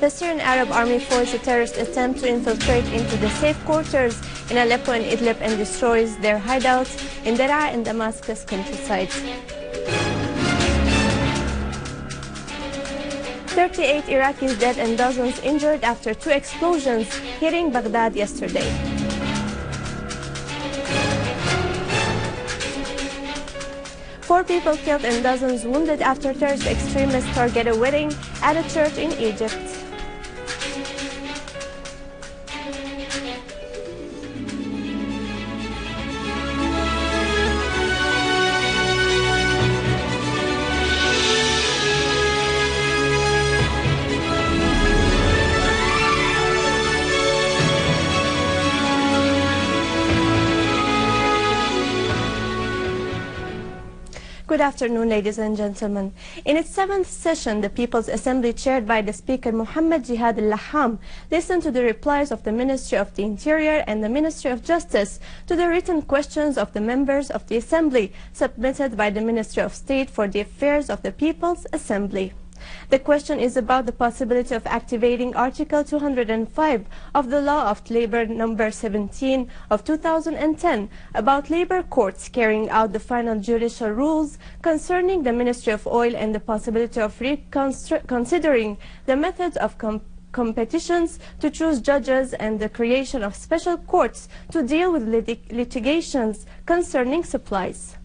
The Syrian Arab Army foils a terrorist attempt to infiltrate into the safe quarters in Aleppo and Idlib and destroys their hideouts in Daraa and Damascus countryside. 38 Iraqis dead and dozens injured after 2 explosions hitting Baghdad yesterday. Four people killed and dozens wounded after terrorist extremists target a wedding at a church in Egypt. Good afternoon, ladies and gentlemen. In its 7th session, the People's Assembly, chaired by the Speaker Mohammed Jihad al-Laham, listened to the replies of the Ministry of the Interior and the Ministry of Justice to the written questions of the members of the Assembly submitted by the Ministry of State for the Affairs of the People's Assembly. The question is about the possibility of activating Article 205 of the Law of Labor No. 17 of 2010 about labor courts carrying out the final judicial rules concerning the Ministry of Oil and the possibility of reconsidering the methods of competitions to choose judges and the creation of special courts to deal with litigations concerning supplies.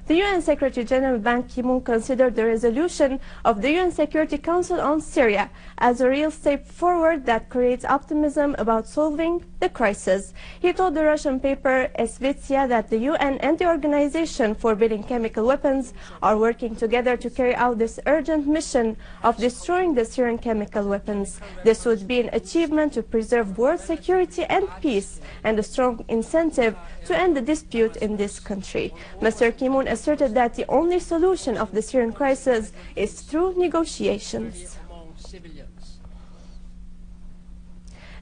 The UN Secretary General Ban Ki-moon considered the resolution of the UN Security Council on Syria as a real step forward that creates optimism about solving the crisis. He told the Russian paper Esvitsia that the UN and the Organization Forbidding Chemical Weapons are working together to carry out this urgent mission of destroying the Syrian chemical weapons. This would be an achievement to preserve world security and peace and a strong incentive to end the dispute in this country. Mr. Ki-moon asserted that the only solution of the Syrian crisis is through negotiations.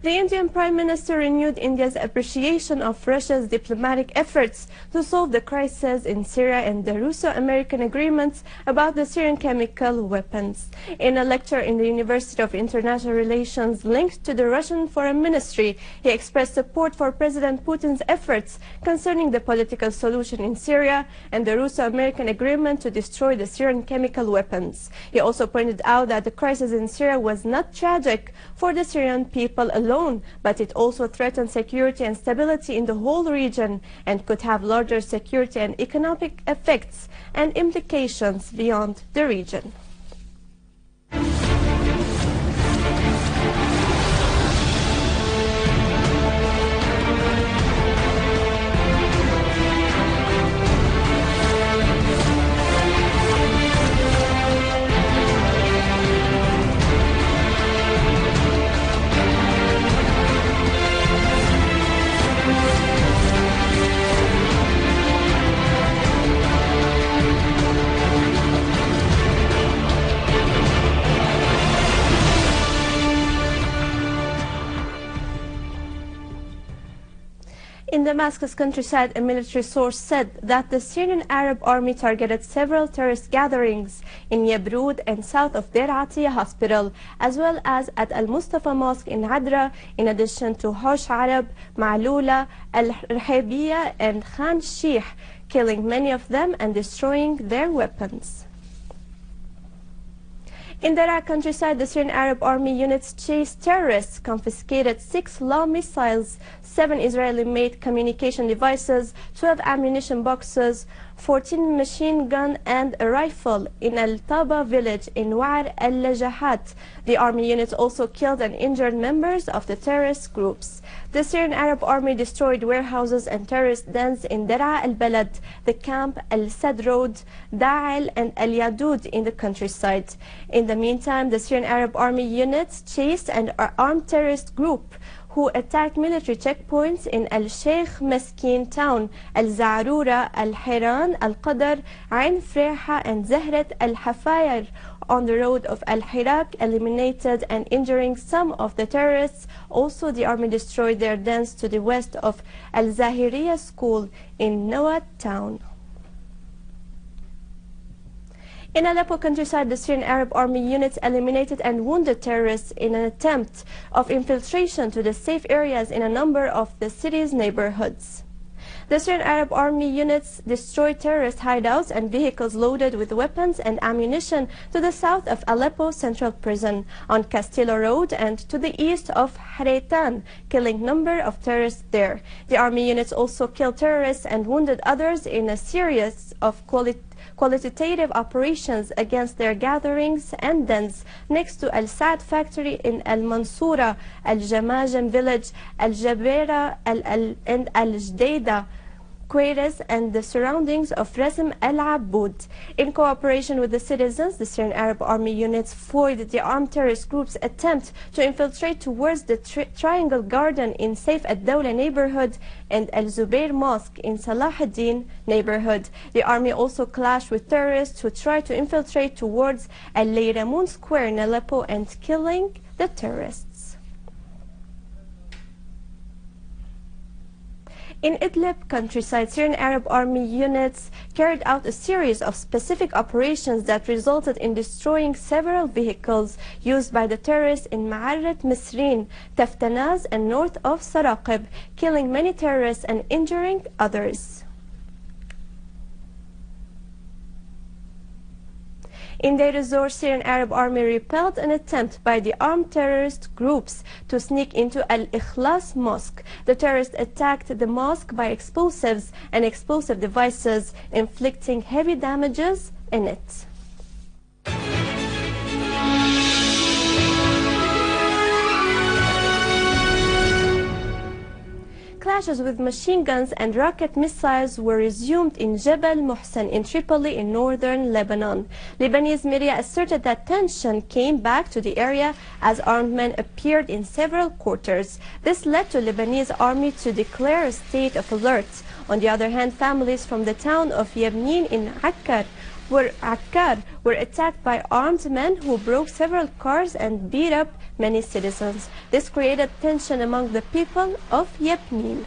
The Indian Prime Minister renewed India's appreciation of Russia's diplomatic efforts to solve the crisis in Syria and the Russo-American agreements about the Syrian chemical weapons. In a lecture in the University of International Relations linked to the Russian Foreign Ministry, he expressed support for President Putin's efforts concerning the political solution in Syria and the Russo-American agreement to destroy the Syrian chemical weapons. He also pointed out that the crisis in Syria was not tragic for the Syrian people alone, but it also threatened security and stability in the whole region and could have larger security and economic effects and implications beyond the region. In Damascus countryside, a military source said that the Syrian Arab Army targeted several terrorist gatherings in Yabrud and south of Deir Atiyah Hospital, as well as at Al-Mustafa Mosque in Adra, in addition to Hosh Arab, Ma'lula, Al-Rahabiyah and Khan Sheikh, killing many of them and destroying their weapons. In Daraa countryside, the Syrian Arab Army units chased terrorists, confiscated 6 law missiles, 7 Israeli-made communication devices, 12 ammunition boxes, 14 machine gun and a rifle in Al-Taba village in Wa'ar al-Lajahat. The army units also killed and injured members of the terrorist groups. The Syrian Arab Army destroyed warehouses and terrorist dens in Daraa al-Balad, the camp, al-Sad Road, Da'al and al-Yadud in the countryside. In the meantime, the Syrian Arab Army units chased an armed terrorist group who attacked military checkpoints in Al-Sheikh Meskin town, Al-Zarura, Al-Hiran, Al-Qadr, Ain Freha and Zahrat Al-Hafayr on the road of Al-Hirak, eliminated and injuring some of the terrorists. Also, the army destroyed their dens to the west of Al-Zahiriya school in Nawat town. In Aleppo countryside, the Syrian Arab Army units eliminated and wounded terrorists in an attempt of infiltration to the safe areas in a number of the city's neighborhoods. The Syrian Arab Army units destroyed terrorist hideouts and vehicles loaded with weapons and ammunition to the south of Aleppo Central Prison, on Castillo Road, and to the east of Hareitan, killing a number of terrorists there. The army units also killed terrorists and wounded others in a series of qualitative operations against their gatherings and dens next to al-Assad factory in al-Mansura, al-Jamajam village, al-Jabera, and al-Jdeida, Queiras, and the surroundings of Rasim al-Aboud. In cooperation with the citizens, the Syrian Arab Army units foiled the armed terrorist group's attempt to infiltrate towards the Triangle Garden in Saif ad-Dawla neighborhood and Al-Zubair Mosque in Salah ad-Din neighborhood. The army also clashed with terrorists who tried to infiltrate towards Al-Layramoun Square in Aleppo and killing the terrorists. In Idlib countryside, Syrian Arab Army units carried out a series of specific operations that resulted in destroying several vehicles used by the terrorists in Ma'arrat Misrin, Taftanaz, and north of Saraqib, killing many terrorists and injuring others. In Deir ez-Zor, Syrian Arab Army repelled an attempt by the armed terrorist groups to sneak into Al-Ikhlas Mosque. The terrorists attacked the mosque by explosives and explosive devices, inflicting heavy damages in it. Clashes with machine guns and rocket missiles were resumed in Jebel Mohsen in Tripoli in northern Lebanon. Lebanese media asserted that tension came back to the area as armed men appeared in several quarters. This led to Lebanese army to declare a state of alert. On the other hand, families from the town of Yabnin in Akkar were attacked by armed men who broke several cars and beat up many citizens. This created tension among the people of Yabnin.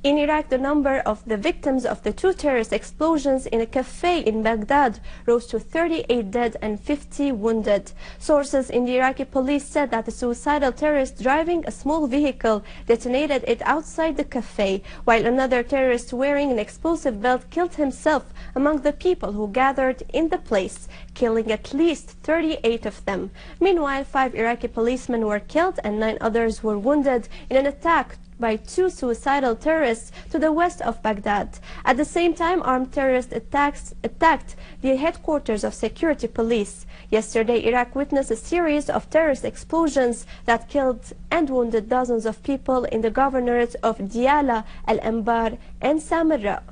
In Iraq, the number of the victims of the two terrorist explosions in a cafe in Baghdad rose to 38 dead and 50 wounded. Sources in the Iraqi police said that a suicidal terrorist driving a small vehicle detonated it outside the cafe, while another terrorist wearing an explosive belt killed himself among the people who gathered in the place, killing at least 38 of them. Meanwhile, 5 Iraqi policemen were killed and 9 others were wounded in an attack by 2 suicidal terrorists to the west of Baghdad. At the same time, armed terrorist attacks attacked the headquarters of security police. Yesterday, Iraq witnessed a series of terrorist explosions that killed and wounded dozens of people in the governorates of Diyala, Al-Anbar, and Samarra.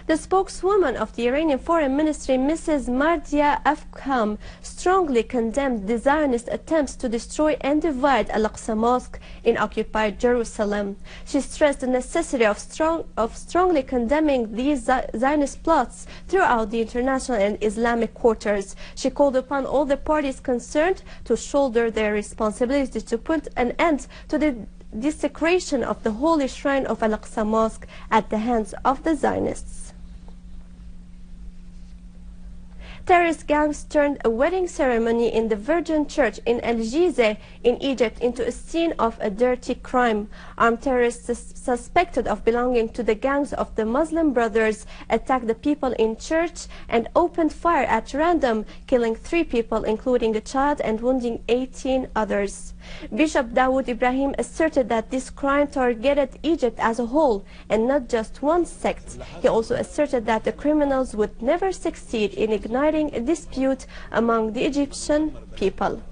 The spokeswoman of the Iranian Foreign Ministry, Mrs. Mardia Afkham, strongly condemned the Zionist attempts to destroy and divide Al-Aqsa Mosque in occupied Jerusalem. She stressed the necessity of strongly condemning these Zionist plots throughout the international and Islamic quarters. She called upon all the parties concerned to shoulder their responsibility to put an end to the desecration of the holy shrine of Al-Aqsa Mosque at the hands of the Zionists. Terrorist gangs turned a wedding ceremony in the Virgin Church in El-Jizeh in Egypt into a scene of a dirty crime. Armed terrorists suspected of belonging to the gangs of the Muslim Brothers attacked the people in church and opened fire at random, killing 3 people, including a child, and wounding 18 others. Bishop Dawood Ibrahim asserted that this crime targeted Egypt as a whole and not just one sect. He also asserted that the criminals would never succeed in igniting a dispute among the Egyptian people.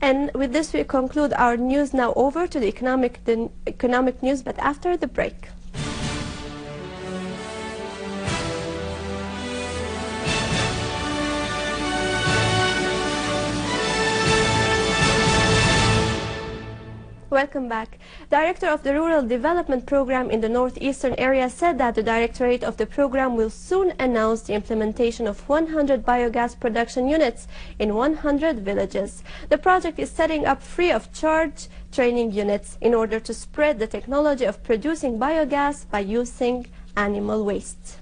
And with this we conclude our news. Now over to the economic news, but after the break. Welcome back. Director of the Rural Development Program in the northeastern area said that the directorate of the program will soon announce the implementation of 100 biogas production units in 100 villages. The project is setting up free of charge training units in order to spread the technology of producing biogas by using animal waste.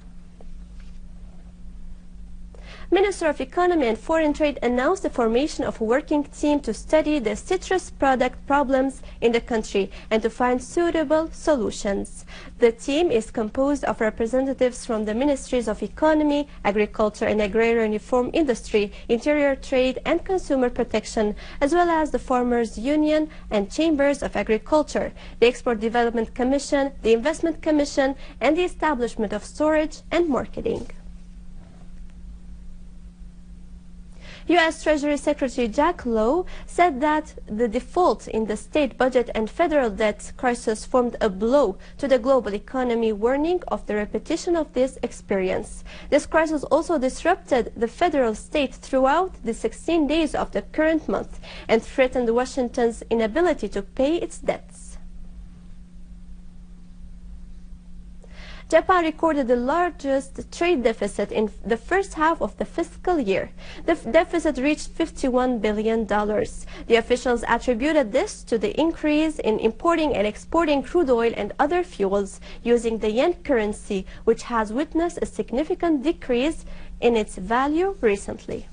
Minister of Economy and Foreign Trade announced the formation of a working team to study the citrus product problems in the country and to find suitable solutions. The team is composed of representatives from the Ministries of Economy, Agriculture and Agrarian Reform Industry, Interior Trade and Consumer Protection, as well as the Farmers Union and Chambers of Agriculture, the Export Development Commission, the Investment Commission, and the establishment of storage and marketing. U.S. Treasury Secretary Jack Lowe said that the default in the state budget and federal debt crisis formed a blow to the global economy, warning of the repetition of this experience. This crisis also disrupted the federal state throughout the 16 days of the current month and threatened Washington's inability to pay its debts. Japan recorded the largest trade deficit in the first half of the fiscal year. The deficit reached $51 billion. The officials attributed this to the increase in importing and exporting crude oil and other fuels using the yen currency, which has witnessed a significant decrease in its value recently.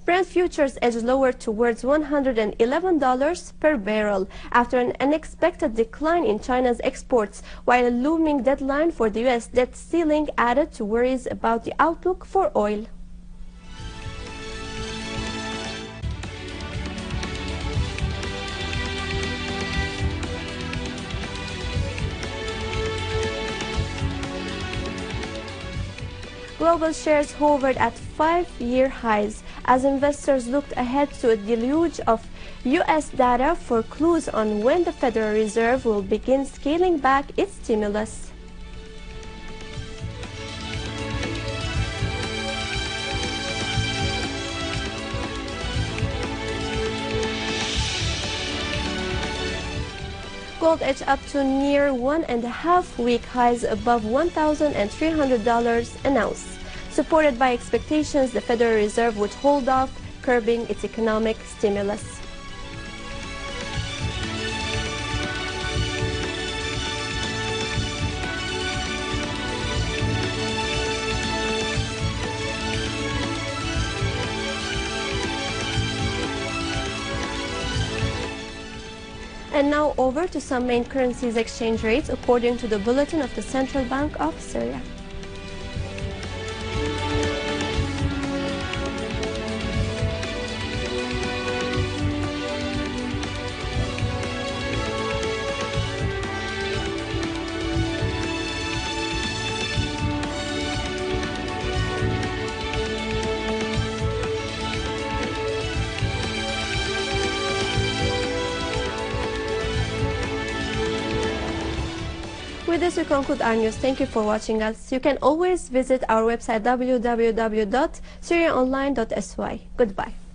Brent futures edged lower towards $111 per barrel after an unexpected decline in China's exports, while a looming deadline for the U.S. debt ceiling added to worries about the outlook for oil. Global shares hovered at 5-year highs as investors looked ahead to a deluge of U.S. data for clues on when the Federal Reserve will begin scaling back its stimulus. Gold edged up to near 1.5-week highs above $1,300 an ounce. Supported by expectations the Federal Reserve would hold off curbing its economic stimulus. And now over to some main currencies exchange rates according to the bulletin of the Central Bank of Syria. With this, we conclude our news. Thank you for watching us. You can always visit our website www.syrianonline.sy. Goodbye.